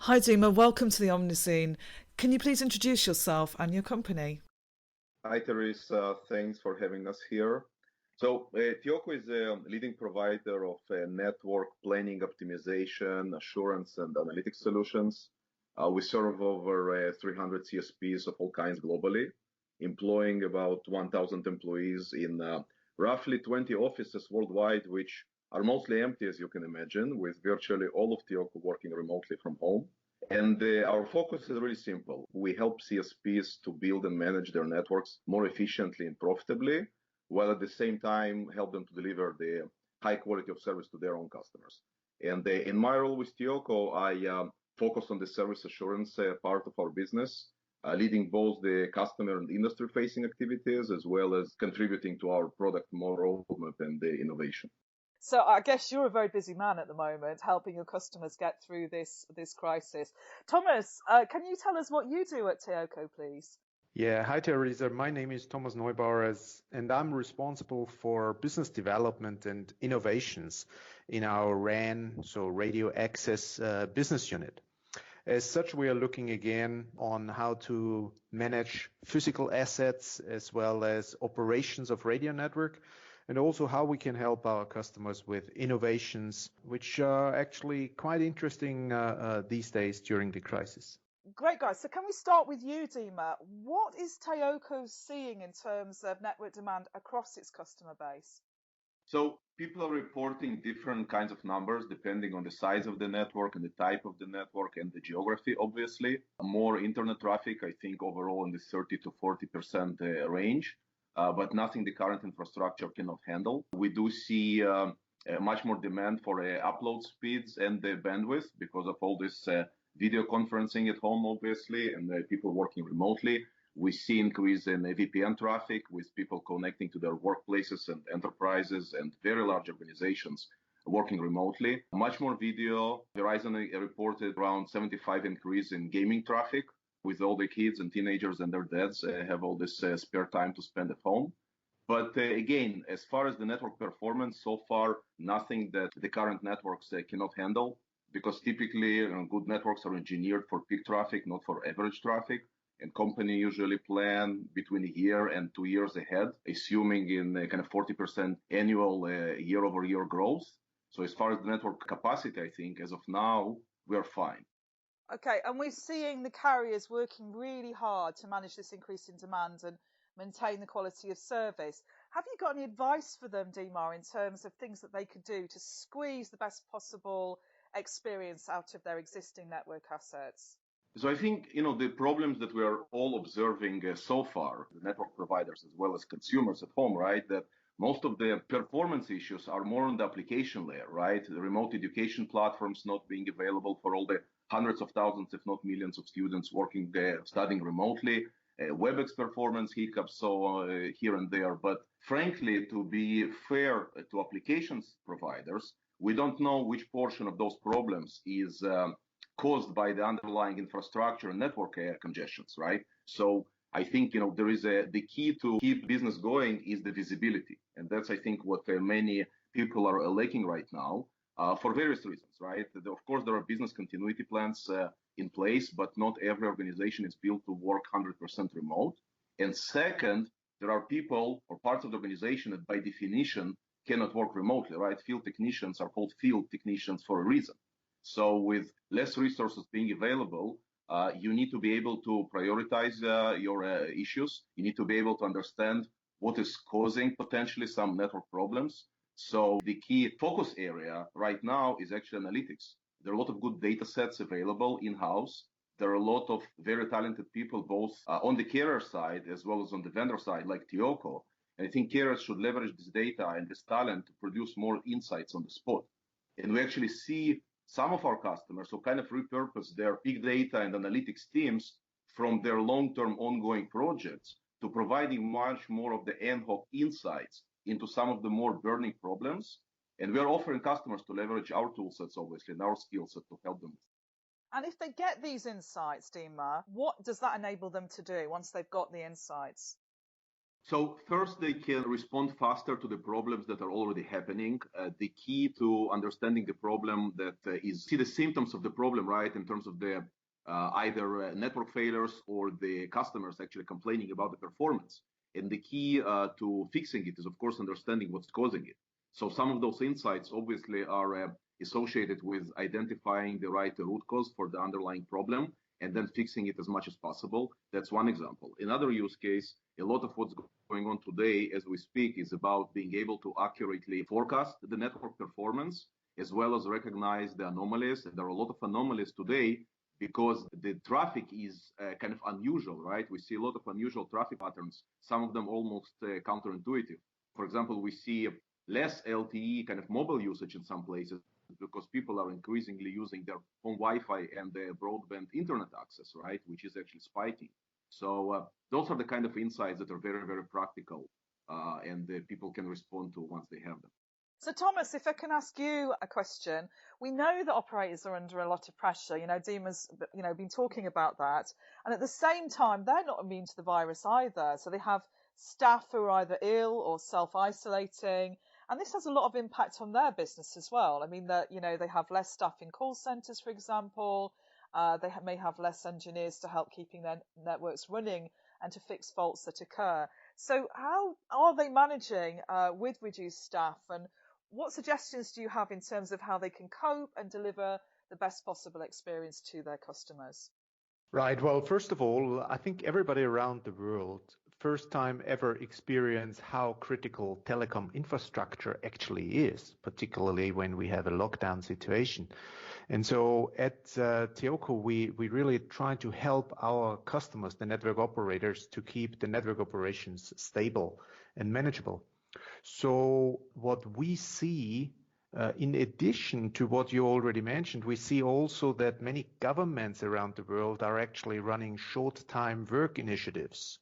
Hi Dima, welcome to the Omniscene. Can you please introduce yourself and your company? Hi, Teresa. Thanks for having us here. TEOCO is a leading provider of network planning, optimization, assurance, and analytics solutions. We serve over 300 CSPs of all kinds globally, employing about 1,000 employees in roughly 20 offices worldwide, which are mostly empty, as you can imagine, with virtually all of TEOCO working remotely from home. And our focus is really simple. We help CSPs to build and manage their networks more efficiently and profitably, while at the same time help them to deliver the high quality of service to their own customers. And in my role with TEOCO, I focus on the service assurance part of our business, leading both the customer and industry facing activities, as well as contributing to our product more roadmap and the innovation. So I guess you're a very busy man at the moment, helping your customers get through this crisis. Thomas, can you tell us what you do at TEOCO, please? Yeah, hi Teresa. My name is Thomas Neubauer, and I'm responsible for business development and innovations in our RAN, so radio access business unit. As such, we are looking again on how to manage physical assets as well as operations of radio network, and also how we can help our customers with innovations, which are actually quite interesting these days during the crisis. Great, guys. So can we start with you, Dima? What is TEOCO seeing in terms of network demand across its customer base? So people are reporting different kinds of numbers depending on the size of the network and the type of the network and the geography, obviously. More internet traffic, I think overall in the 30 to 40% range, but nothing the current infrastructure cannot handle. We do see much more demand for upload speeds and the bandwidth because of all this video conferencing at home, obviously, and people working remotely. We see increase in VPN traffic with people connecting to their workplaces and enterprises and very large organizations working remotely. Much more video. Verizon reported around 75 increase in gaming traffic with all the kids and teenagers and their dads have all this spare time to spend at home. But again, as far as the network performance, so far, nothing that the current networks cannot handle because typically good networks are engineered for peak traffic, not for average traffic. And company usually plan between a year and 2 years ahead, assuming in kind of 40% annual year-over-year growth. So as far as the network capacity, I think as of now, we are fine. Okay, and we're seeing the carriers working really hard to manage this increase in demand and maintain the quality of service. Have you got any advice for them, Dima, in terms of things that they could do to squeeze the best possible experience out of their existing network assets? So I think, the problems that we are all observing so far, the network providers as well as consumers at home, right, that most of the performance issues are more on the application layer, right? The remote education platforms not being available for all the hundreds of thousands, if not millions of students working, studying remotely, WebEx performance hiccups, so here and there. But frankly, to be fair to applications providers, we don't know which portion of those problems is caused by the underlying infrastructure and network congestions, right? So I think, there is the key to keep business going is the visibility. And that's, I think, what many people are lacking right now for various reasons, right? Of course, there are business continuity plans in place, but not every organization is built to work 100% remote. And second, there are people or parts of the organization that by definition cannot work remotely, right? Field technicians are called field technicians for a reason. So with less resources being available, you need to be able to prioritize your issues. You need to be able to understand what is causing potentially some network problems. So the key focus area right now is actually analytics. There are a lot of good data sets available in-house. There are a lot of very talented people, both on the carrier side as well as on the vendor side, like TEOCO. And I think carriers should leverage this data and this talent to produce more insights on the spot. And we actually see some of our customers who kind of repurpose their big data and analytics teams from their long-term ongoing projects to providing much more of the ad hoc insights into some of the more burning problems. And we're offering customers to leverage our tool sets, obviously, and our skill set to help them. And if they get these insights, Dima, what does that enable them to do once they've got the insights? So first, they can respond faster to the problems that are already happening. The key to understanding the problem that is see the symptoms of the problem, right, in terms of the either network failures or the customers actually complaining about the performance. And the key to fixing it is, of course, understanding what's causing it. So some of those insights obviously are associated with identifying the right root cause for the underlying problem and then fixing it as much as possible. That's one example. Another use case, a lot of what's going on today as we speak is about being able to accurately forecast the network performance as well as recognize the anomalies. And there are a lot of anomalies today because the traffic is kind of unusual, right? We see a lot of unusual traffic patterns, some of them almost counterintuitive. For example, we see less LTE kind of mobile usage in some places because people are increasingly using their home Wi-Fi and their broadband internet access, right, which is actually spiking. So those are the kind of insights that are very, very practical and people can respond to once they have them. So Thomas, if I can ask you a question, we know that operators are under a lot of pressure. Dima's, been talking about that. And at the same time, they're not immune to the virus either. So they have staff who are either ill or self-isolating. And this has a lot of impact on their business as well. I mean, they have less staff in call centers, for example. They may have less engineers to help keeping their networks running and to fix faults that occur. So how are they managing with reduced staff, and what suggestions do you have in terms of how they can cope and deliver the best possible experience to their customers? Right. Well, first of all, I think everybody around the world first time ever experience how critical telecom infrastructure actually is, particularly when we have a lockdown situation. And so at TEOCO, we really try to help our customers, the network operators, to keep the network operations stable and manageable. So what we see, in addition to what you already mentioned, we see also that many governments around the world are actually running short-time work initiatives.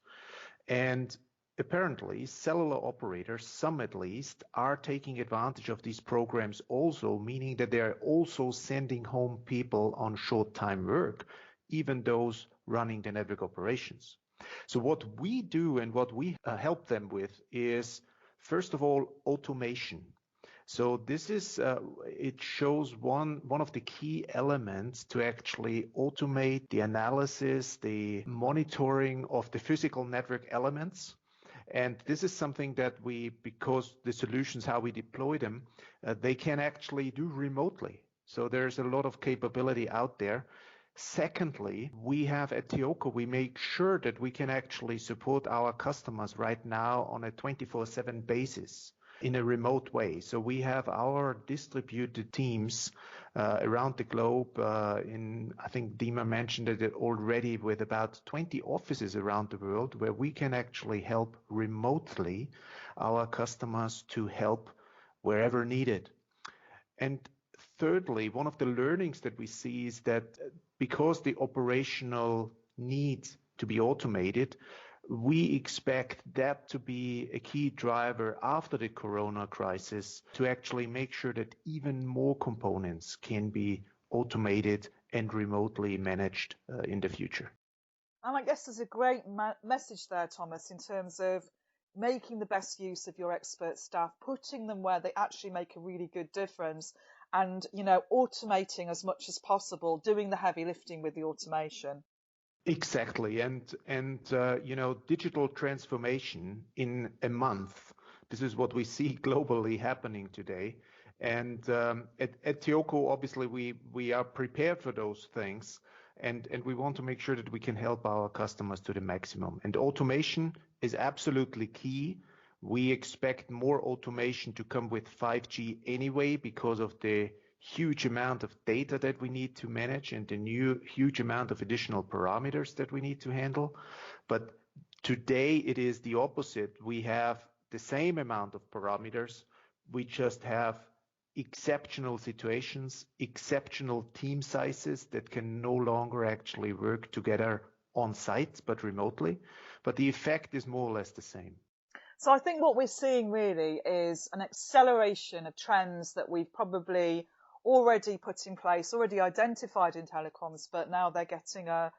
And apparently, cellular operators, some at least, are taking advantage of these programs also, meaning that they are also sending home people on short-time work, even those running the network operations. So what we do and what we help them with is, first of all, automation. So this is, it shows one of the key elements to actually automate the analysis, the monitoring of the physical network elements. And this is something that because the solutions, how we deploy them, they can actually do remotely. So there's a lot of capability out there. Secondly, we have at TEOCO, we make sure that we can actually support our customers right now on a 24/7 basis in a remote way. So we have our distributed teams around the globe I think Dima mentioned it already, with about 20 offices around the world where we can actually help remotely our customers to help wherever needed. And thirdly, one of the learnings that we see is that because the operational need to be automated, we expect that to be a key driver after the corona crisis to actually make sure that even more components can be automated and remotely managed in the future. And I guess there's a great message there, Thomas, in terms of making the best use of your expert staff, putting them where they actually make a really good difference, and automating as much as possible, doing the heavy lifting with the automation. Exactly, and digital transformation in a month. This is what we see globally happening today, and at TEOCO, obviously, we are prepared for those things, and we want to make sure that we can help our customers to the maximum. And automation is absolutely key. We expect more automation to come with 5G anyway because of the huge amount of data that we need to manage and the new huge amount of additional parameters that we need to handle. But today it is the opposite. We have the same amount of parameters. We just have exceptional situations, exceptional team sizes that can no longer actually work together on site, but remotely. But the effect is more or less the same. So I think what we're seeing really is an acceleration of trends that we've probably already put in place, already identified in telecoms, but now they're getting a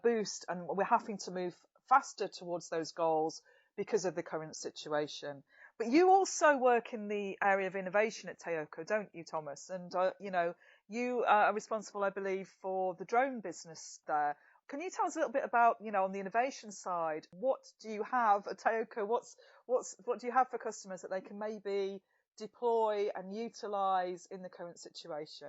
boost, and we're having to move faster towards those goals because of the current situation. But you also work in the area of innovation at TEOCO, don't you, Thomas? And, you are responsible, I believe, for the drone business there. Can you tell us a little bit about, on the innovation side, what do you have at TEOCO? What do you have for customers that they can maybe deploy and utilize in the current situation?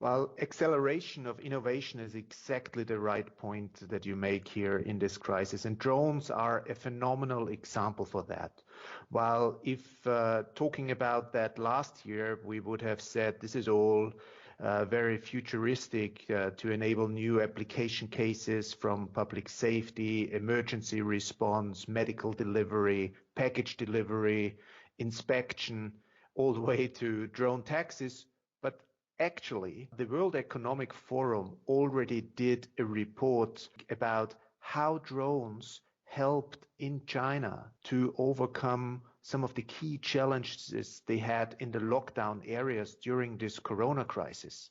Well, acceleration of innovation is exactly the right point that you make here in this crisis. And drones are a phenomenal example for that. While if talking about that last year, we would have said this is all very futuristic to enable new application cases from public safety, emergency response, medical delivery, package delivery, inspection, all the way to drone taxis. But actually, the World Economic Forum already did a report about how drones helped in China to overcome some of the key challenges they had in the lockdown areas during this corona crisis.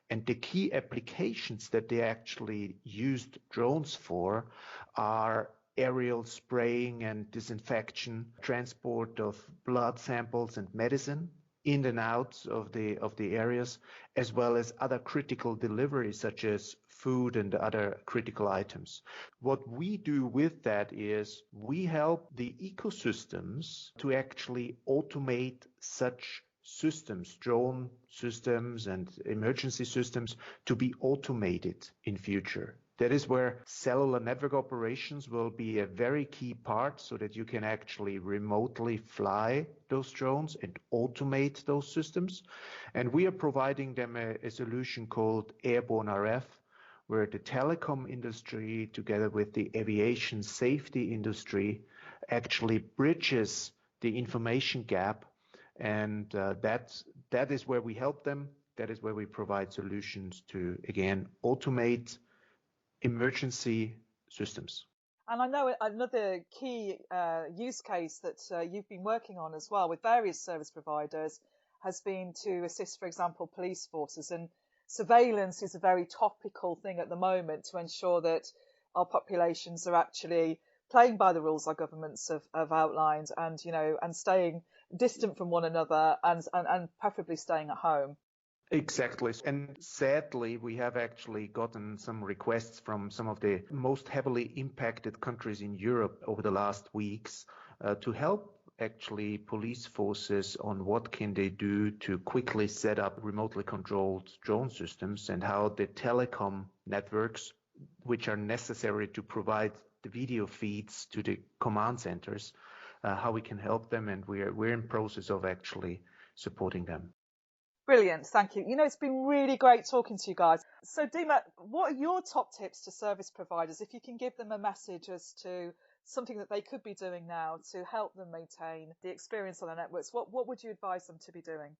And the key applications that they actually used drones for are aerial spraying and disinfection, transport of blood samples and medicine in and out of the areas, as well as other critical deliveries such as food and other critical items. What we do with that is we help the ecosystems to actually automate such systems, drone systems and emergency systems, to be automated in future. That is where cellular network operations will be a very key part, so that you can actually remotely fly those drones and automate those systems. And we are providing them a solution called Airborne RF, where the telecom industry, together with the aviation safety industry, actually bridges the information gap. And that is where we help them. That is where we provide solutions to, again, automate emergency systems. And I know another key use case that you've been working on as well with various service providers has been to assist, for example, police forces. And surveillance is a very topical thing at the moment to ensure that our populations are actually playing by the rules our governments have outlined, and and staying distant from one another, and preferably staying at home. Exactly. And sadly, we have actually gotten some requests from some of the most heavily impacted countries in Europe over the last weeks to help actually police forces on what can they do to quickly set up remotely controlled drone systems, and how the telecom networks, which are necessary to provide the video feeds to the command centers, how we can help them. And we're in process of actually supporting them. Brilliant, thank you. It's been really great talking to you guys. So Dima, what are your top tips to service providers, if you can give them a message as to something that they could be doing now to help them maintain the experience on their networks? What would you advise them to be doing?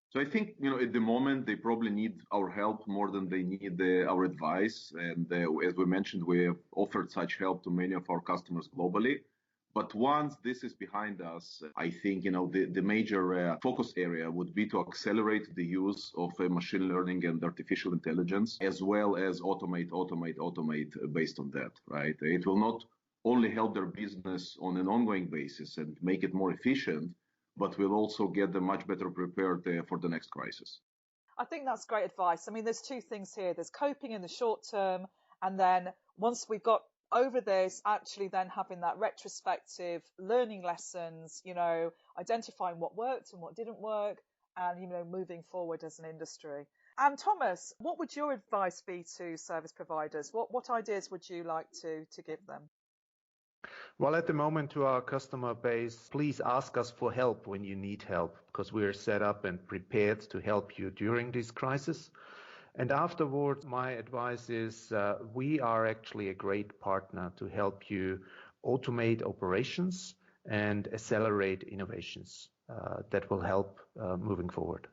So I think, at the moment, they probably need our help more than they need our advice. And as we mentioned, we have offered such help to many of our customers globally. But once this is behind us, I think, the major focus area would be to accelerate the use of machine learning and artificial intelligence, as well as automate based on that, right? It will not only help their business on an ongoing basis and make it more efficient, but will also get them much better prepared for the next crisis. I think that's great advice. I mean, there's two things here. There's coping in the short term, and then once we've got over this, actually then having that retrospective learning lessons, identifying what worked and what didn't work, and, moving forward as an industry. And Thomas, what would your advice be to service providers? What ideas would you like to give them? Well, at the moment, to our customer base, please ask us for help when you need help, because we are set up and prepared to help you during this crisis. And afterwards, my advice is we are actually a great partner to help you automate operations and accelerate innovations that will help moving forward.